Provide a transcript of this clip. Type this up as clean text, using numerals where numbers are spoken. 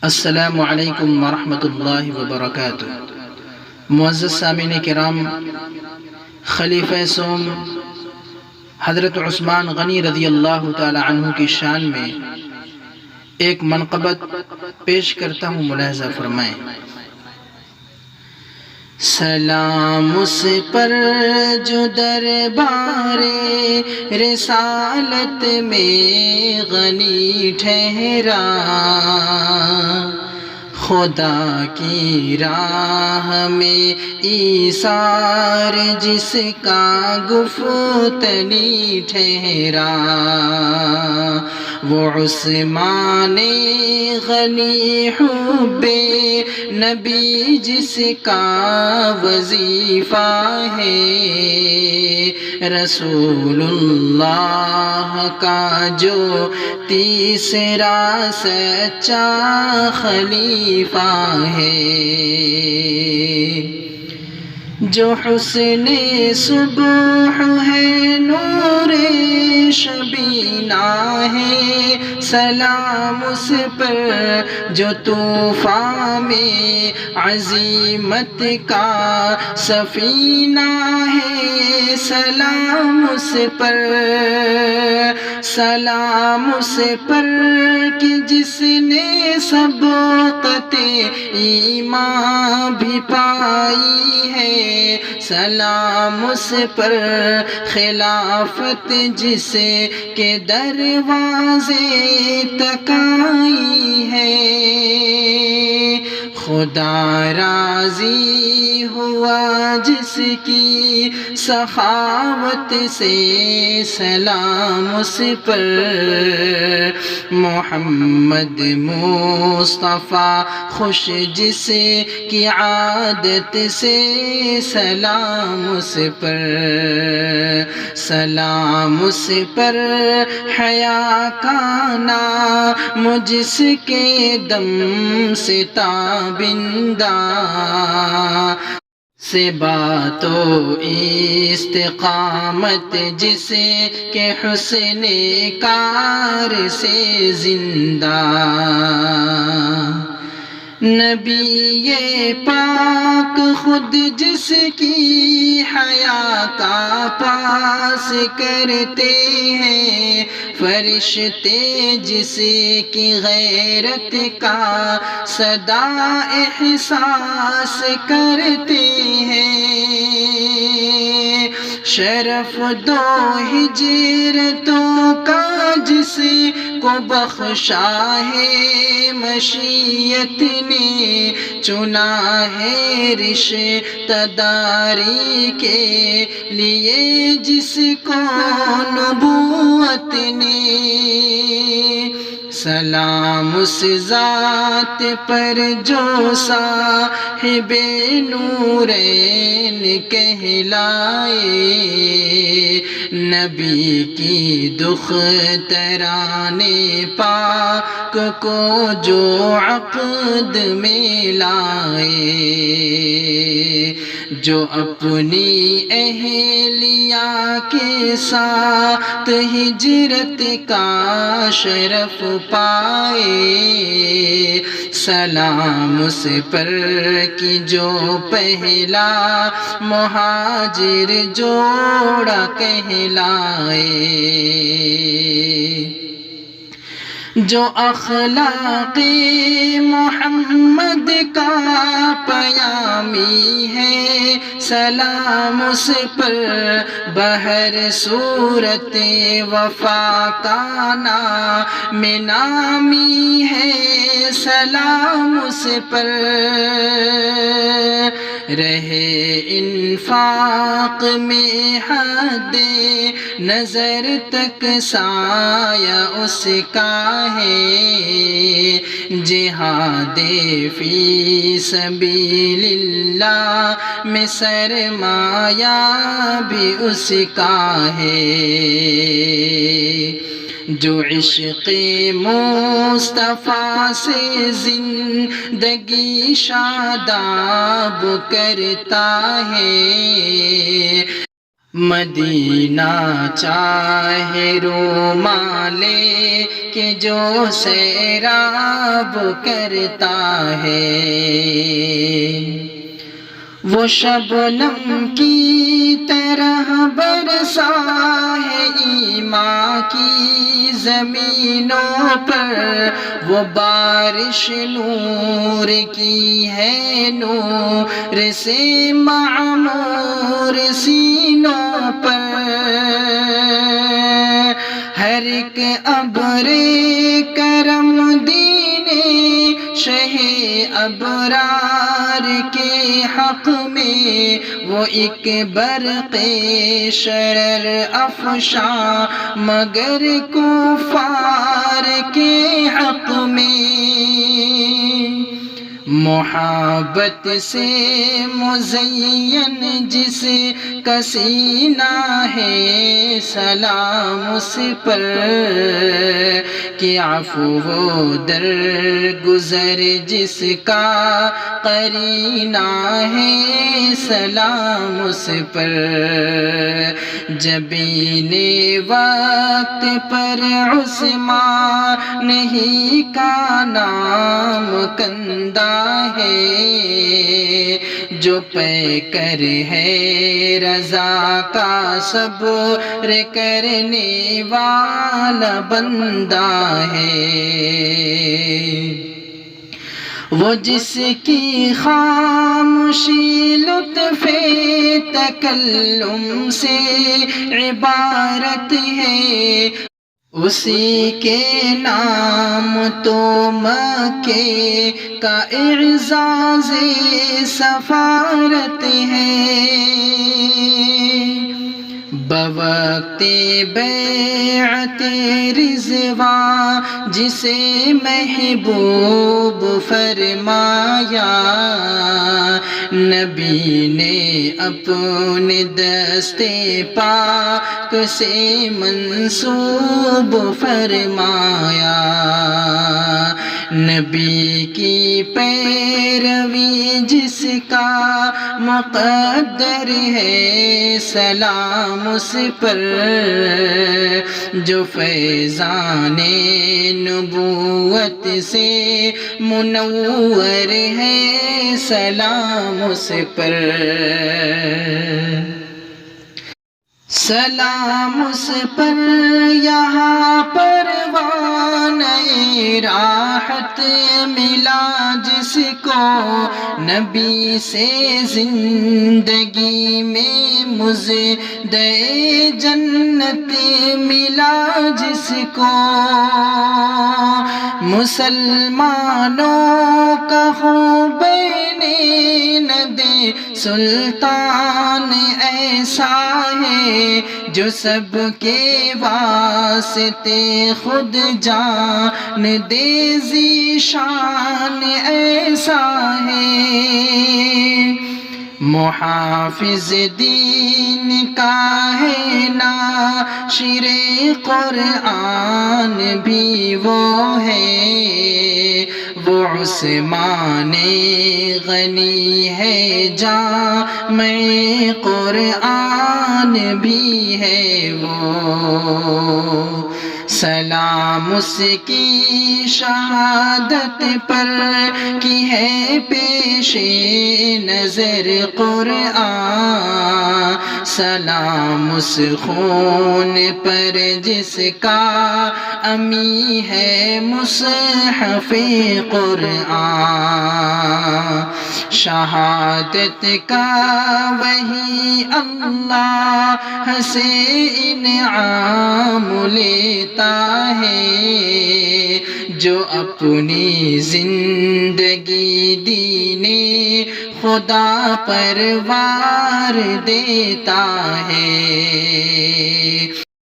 السلام علیکم ورحمۃ اللہ وبرکاتہ۔ معزز سامعین کرام، خلیفہ سوم حضرت عثمان غنی رضی اللہ تعالی عنہ کی شان میں ایک منقبت پیش کرتا ہوں، ملاحظہ فرمائیں۔ سلام اس پر جو دربار رسالت میں غنی ٹھہرا، خدا کی راہ میں ایثار جس کا گفتنی ٹھہرا، وہ عثمان غنی حب نبی جس کا وظیفہ ہے، رسول اللہ کا جو تیسرا سچا خلیفہ ہے، جو حسن صبح ہے نور شبینہ ہے، سلام اس پر جو طوفان میں عزیمت کا سفینہ ہے، سلام اس پر، سلام اس پر کہ جس نے سبقت ایمان بھی پائی ہے، سلام اس پر خلافت جس کے دروازے تک آئی ہے، خدا راضی ہوا جس کی سخاوت سے، سلام اس پر محمد مصطفیٰ خوش جس کی عادت سے، سلام اس پر، سلام اس پر حیا کا نام جس کے دم سے تابندہ، سے بات و استقامت جس کے حسن کار سے زندہ، نبی پاک خود جس کی حیا کا پاس کرتے ہیں، فرشتے جس کی غیرت کا صدا احساس کرتے ہیں، شرف دو ہجرتوں کا جس کو بخشا ہے مشیت نے، چنا ہے رشتہ داری کے لیے جس کو نبوت نے، سلام اس ذات پر جو صاحب نورین کہلائے، نبی کی دختران پاک کو جو عقد میں لائے، جو اپنی اہلیہ کے ساتھ ہجرت کا شرف پائے، سلام اس پر کہ جو پہلا مہاجر جوڑا کہلائے، جو اخلاق محمد کا پیامی ہے، سلام اس پر بہر صورت وفا کا نام نامی ہے، سلام اس پر رہے انفاق میں حد نظر تک سایہ اس کا ہے، جہاد فی سبیل اللہ میں سرمایہ بھی اس کا ہے، جو عشق مصطفیٰ سے زندگی شاداب کرتا ہے، مدینہ چاہے رومالے کہ جو سیراب کرتا ہے، وہ شبنم کی طرح برسا ہے ایمان کی زمینوں پر، وہ بارش نور کی ہے نور سے معمور سینوں پر، ہر ایک ابر کرم دین شہ ابرار کے حق میں، وہ ایک برق شرر افشاں مگر کفار کے حق میں، محبت سے مزین جس کا سینہ ہے، سلام اس پر کہ عفو و درگزر جس کا قرینہ ہے، سلام اس پر، جبین وقت پر عثمان ہی کا نام کندہ ہے، جو پیکر ہے رضا کا صبر کرنے والا بندہ ہے، وہ جس کی خاموشی لطف تکلم سے عبارت ہے، اسی کے نام تو مکے کا اعزاز سفارت ہے، بوقت بیعت رضوان جسے محبوب فرمایا، نبی نے اپنے دست پاک سے منسوب فرمایا، نبی کی پیروی جس کا مقدر ہے، سلام اس پر جو فیضان نبوت سے منور ہے، سلام اس پر، سلام اس پر یہاں پروانہ راحت ملا جس کو، نبی سے زندگی میں مزد جنت ملا جس کو، مسلمانوں کا خوبین ندے سلطان ایسا ہے، جو سب کے واسطے خود جان دے ذیشان ایسا ہے، محافظ دین کا ہے ناشر قرآن بھی وہ ہے، وہ عثمان غنی ہے جامع قرآن بھی ہے وہ، سلام اس کی شہادت پر کی ہے پیش نظر قرآن، سلام اس خون پر جس کا امی ہے مصحف قرآن، شہادت کا وہی اللہ سے انعام لیتا ہے، جو اپنی زندگی دین خدا پر وار دیتا ہے،